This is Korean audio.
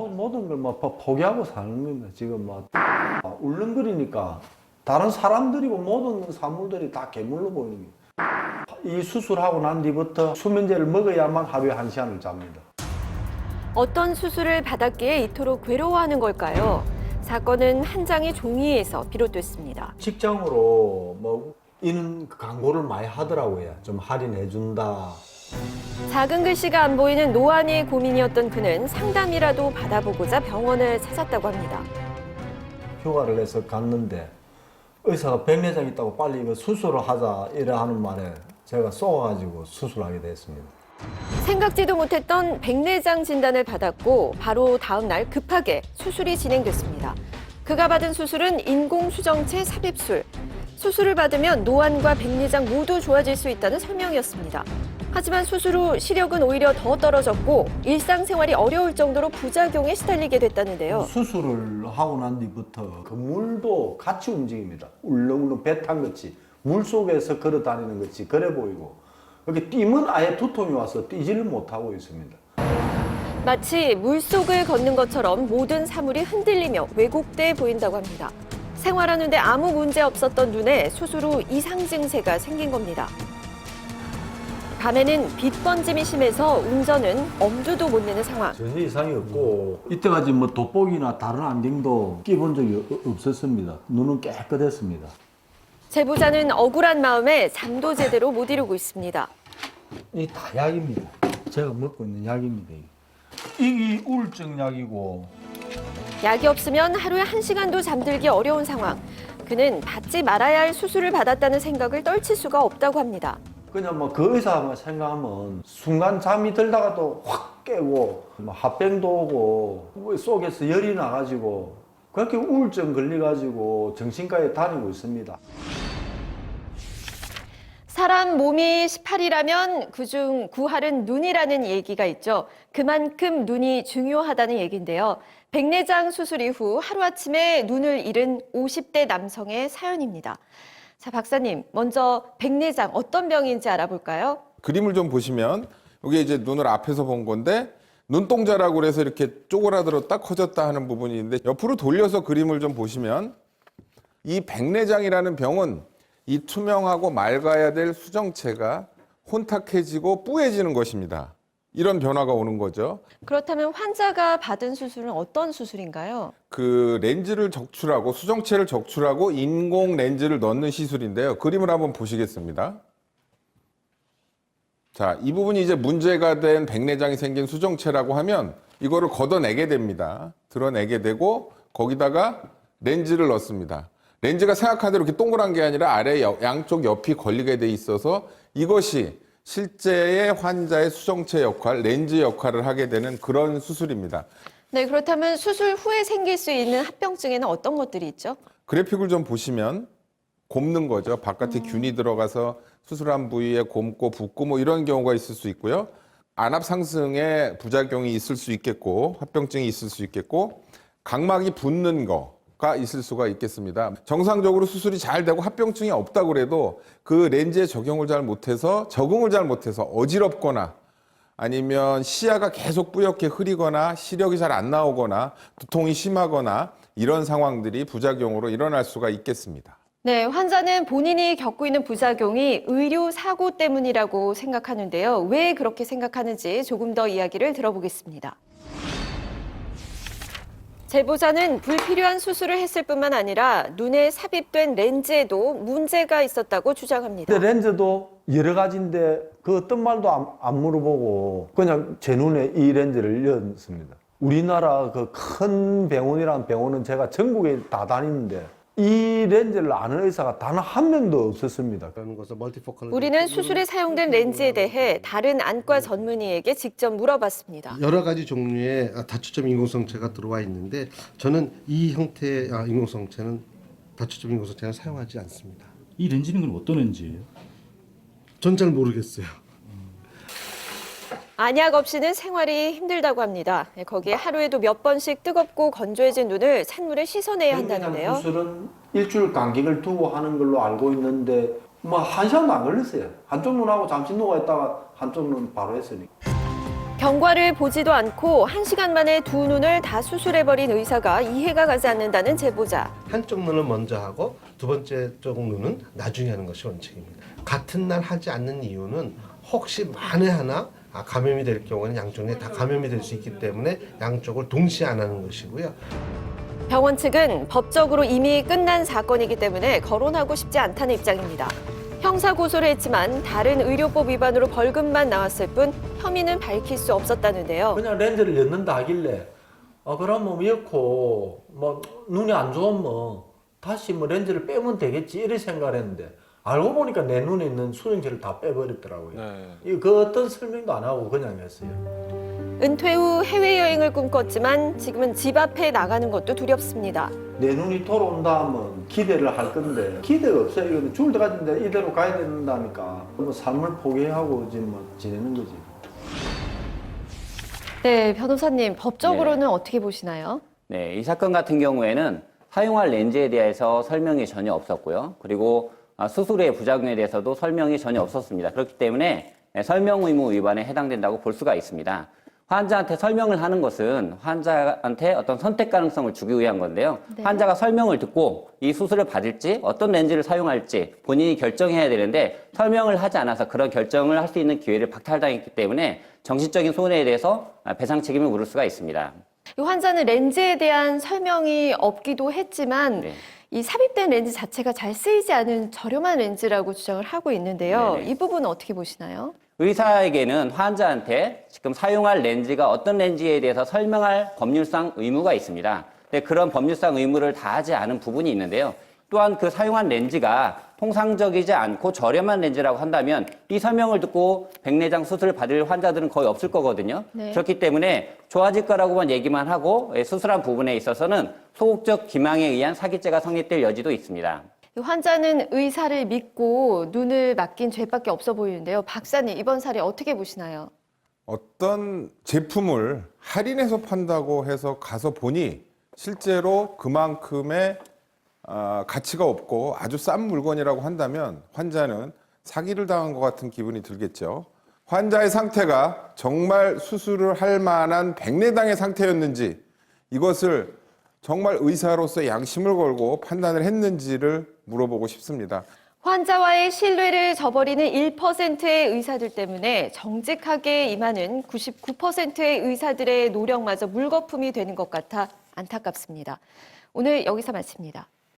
모든 걸 막 포기하고 사는 겁니다. 지금 막 울렁거리니까 다른 사람들이고 모든 사물들이 다 괴물로 보이는 거예요. 이 수술하고 난 뒤부터 수면제를 먹어야만 하루에 1시간을 잡니다. 어떤 수술을 받았기에 이토록 괴로워하는 걸까요? 사건은 한 장의 종이에서 비롯됐습니다. 직장으로 뭐 이런 광고를 많이 하더라고요. 좀 할인해준다. 작은 글씨가 안 보이는 노안이 고민이었던 그는 상담이라도 받아보고자 병원을 찾았다고 합니다. 휴가를 내서 갔는데 의사가 백내장 있다고 빨리 이거 수술을 하자 이래 하는 말에 제가 쏘아가지고 수술하게 됐습니다. 생각지도 못했던 백내장 진단을 받았고 바로 다음 날 급하게 수술이 진행됐습니다. 그가 받은 수술은 인공수정체 삽입술. 수술을 받으면 노안과 백내장 모두 좋아질 수 있다는 설명이었습니다. 하지만 수술 후 시력은 오히려 더 떨어졌고 일상생활이 어려울 정도로 부작용에 시달리게 됐다는데요. 수술을 하고 난 뒤부터 그 물도 같이 움직입니다. 울렁울렁 배 탄 것이 물 속에서 걸어 다니는 것이 그래 보이고 이렇게 뛰면 아예 두통이 와서 뛰지를 못하고 있습니다. 마치 물속을 걷는 것처럼 모든 사물이 흔들리며 왜곡돼 보인다고 합니다. 생활하는데 아무 문제 없었던 눈에 수술 후 이상 증세가 생긴 겁니다. 밤에는 빛 번짐이 심해서 운전은 엄두도 못 내는 상황. 전혀 이상이 없고 이때까지 뭐 돋보기나 다른 안경도 끼본 적이 없었습니다. 눈은 깨끗했습니다. 제보자는 억울한 마음에 잠도 제대로 못 이루고 있습니다. 이 다 약입니다. 제가 먹고 있는 약입니다. 이게 우울증 약이고 약이 없으면 하루에 1시간도 잠들기 어려운 상황. 그는 받지 말아야 할 수술을 받았다는 생각을 떨칠 수가 없다고 합니다. 그냥 뭐 그 의사만 생각하면 순간 잠이 들다가도 확 깨고 뭐 합병도 오고 속에서 열이 나가지고 그렇게 우울증 걸려가지고 정신과에 다니고 있습니다. 사람 몸이 18이라면 그중 9할은 눈이라는 얘기가 있죠. 그만큼 눈이 중요하다는 얘기인데요. 백내장 수술 이후 하루아침에 눈을 잃은 50대 남성의 사연입니다. 자, 박사님, 먼저 백내장 어떤 병인지 알아볼까요? 그림을 좀 보시면 이게 이제 눈을 앞에서 본 건데 눈동자라고 그래서 이렇게 쪼그라들었다 커졌다 하는 부분이 있는데 옆으로 돌려서 그림을 좀 보시면 이 백내장이라는 병은 이 투명하고 맑아야 될 수정체가 혼탁해지고 뿌얘지는 것입니다. 이런 변화가 오는 거죠. 그렇다면 환자가 받은 수술은 어떤 수술인가요? 그 렌즈를 적출하고 수정체를 적출하고 인공 렌즈를 넣는 시술인데요. 그림을 한번 보시겠습니다. 자, 이 부분이 이제 문제가 된 백내장이 생긴 수정체라고 하면 이거를 걷어내게 됩니다. 드러내게 되고 거기다가 렌즈를 넣습니다. 렌즈가 생각한 대로 이렇게 동그란 게 아니라 아래 양쪽 옆이 걸리게 돼 있어서 이것이 실제의 환자의 수정체 역할, 렌즈 역할을 하게 되는 그런 수술입니다. 네, 그렇다면 수술 후에 생길 수 있는 합병증에는 어떤 것들이 있죠? 그래픽을 좀 보시면 곪는 거죠. 바깥에 균이 들어가서 수술한 부위에 곪고 붓고 뭐 이런 경우가 있을 수 있고요. 안압 상승의 부작용이 있을 수 있겠고 합병증이 있을 수 있겠고 각막이 붓는 거가 있을 수가 있겠습니다. 정상적으로 수술이 잘 되고 합병증이 없다고 그래도 그 렌즈에 적용을 잘 못해서 적응을 잘 못해서 어지럽거나 아니면 시야가 계속 뿌옇게 흐리거나 시력이 잘 안 나오거나 두통이 심하거나 이런 상황들이 부작용으로 일어날 수가 있겠습니다. 네, 환자는 본인이 겪고 있는 부작용이 의료 사고 때문이라고 생각하는데요. 왜 그렇게 생각하는지 조금 더 이야기를 들어보겠습니다. 제보자는 불필요한 수술을 했을 뿐만 아니라 눈에 삽입된 렌즈에도 문제가 있었다고 주장합니다. 근데 렌즈도 여러 가지인데 그 어떤 말도 안 물어보고 그냥 제 눈에 이 렌즈를 넣었습니다. 우리나라 그 큰 병원이라는 병원은 제가 전국에 다 다니는데 이 렌즈를 아는 의사가 단 한 명도 없었습니다. 우리는 수술에 사용된 렌즈에 대해 다른 안과 전문의에게 직접 물어봤습니다. 여러 가지 종류의 다초점 인공성체가 들어와 있는데 저는 이 형태의 인공성체는 다초점 인공성체는 사용하지 않습니다. 이 렌즈는 그럼 어떤 렌즈예요? 전 잘 모르겠어요. 안약 없이는 생활이 힘들다고 합니다. 거기에 하루에도 몇 번씩 뜨겁고 건조해진 눈을 찬물에 씻어내야 한다는데요. 수술은 일주일 간격을 두고 하는 걸로 알고 있는데 뭐 1시간도 안 걸렸어요. 한쪽 눈하고 잠시 누워 있다가 한쪽 눈 바로 했으니까. 경과를 보지도 않고 1시간 만에 두 눈을 다 수술해버린 의사가 이해가 가지 않는다는 제보자. 한쪽 눈을 먼저 하고 두 번째 쪽 눈은 나중에 하는 것이 원칙입니다. 같은 날 하지 않는 이유는 혹시 만에 하나 감염이 될 경우는 양쪽에 다 감염이 될 수 있기 때문에 양쪽을 동시에 안 하는 것이고요. 병원 측은 법적으로 이미 끝난 사건이기 때문에 거론하고 싶지 않다는 입장입니다. 형사 고소를 했지만 다른 의료법 위반으로 벌금만 나왔을 뿐 혐의는 밝힐 수 없었다는데요. 그냥 렌즈를 넣는다 하길래 그러면 미역코 뭐 눈이 안 좋으면 다시 뭐 렌즈를 빼면 되겠지 이렇게 생각을 했는데 알고 보니까 내 눈에 있는 수정체를 다 빼버렸더라고요. 그 어떤 설명도 안 하고 그냥 했어요. 은퇴 후 해외여행을 꿈꿨지만 지금은 집 앞에 나가는 것도 두렵습니다. 내 눈이 돌아온다 하면 기대를 할 건데 기대가 없어요. 이거는 죽을 때까지 이대로 가야 된다니까. 뭐 삶을 포기하고 지금 뭐 지내는 거지. 네, 변호사님 법적으로는 어떻게 보시나요? 네, 이 사건 같은 경우에는 사용할 렌즈에 대해서 설명이 전혀 없었고요. 그리고 수술 후의 부작용에 대해서도 설명이 전혀 없었습니다. 그렇기 때문에 설명 의무 위반에 해당된다고 볼 수가 있습니다. 환자한테 설명을 하는 것은 환자한테 어떤 선택 가능성을 주기 위한 건데요. 네. 환자가 설명을 듣고 이 수술을 받을지 어떤 렌즈를 사용할지 본인이 결정해야 되는데 설명을 하지 않아서 그런 결정을 할 수 있는 기회를 박탈당했기 때문에 정신적인 손해에 대해서 배상 책임을 물을 수가 있습니다. 이 환자는 렌즈에 대한 설명이 없기도 했지만 네. 이 삽입된 렌즈 자체가 잘 쓰이지 않은 저렴한 렌즈라고 주장을 하고 있는데요. 네네. 이 부분은 어떻게 보시나요? 의사에게는 환자한테 지금 사용할 렌즈가 어떤 렌즈에 대해서 설명할 법률상 의무가 있습니다. 근데 그런 법률상 의무를 다하지 않은 부분이 있는데요. 또한 그 사용한 렌즈가 통상적이지 않고 저렴한 렌즈라고 한다면 이 설명을 듣고 백내장 수술을 받을 환자들은 거의 없을 거거든요. 네. 그렇기 때문에 좋아질 거라고만 얘기만 하고 수술한 부분에 있어서는 소극적 기망에 의한 사기죄가 성립될 여지도 있습니다. 이 환자는 의사를 믿고 눈을 맡긴 죄밖에 없어 보이는데요. 박사님, 이번 사례 어떻게 보시나요? 어떤 제품을 할인해서 판다고 해서 가서 보니 실제로 그만큼의 가치가 없고 아주 싼 물건이라고 한다면 환자는 사기를 당한 것 같은 기분이 들겠죠. 환자의 상태가 정말 수술을 할 만한 백내장의 상태였는지 이것을 정말 의사로서 양심을 걸고 판단을 했는지를 물어보고 싶습니다. 환자와의 신뢰를 저버리는 1%의 의사들 때문에 정직하게 임하는 99%의 의사들의 노력마저 물거품이 되는 것 같아 안타깝습니다. 오늘 여기서 마칩니다.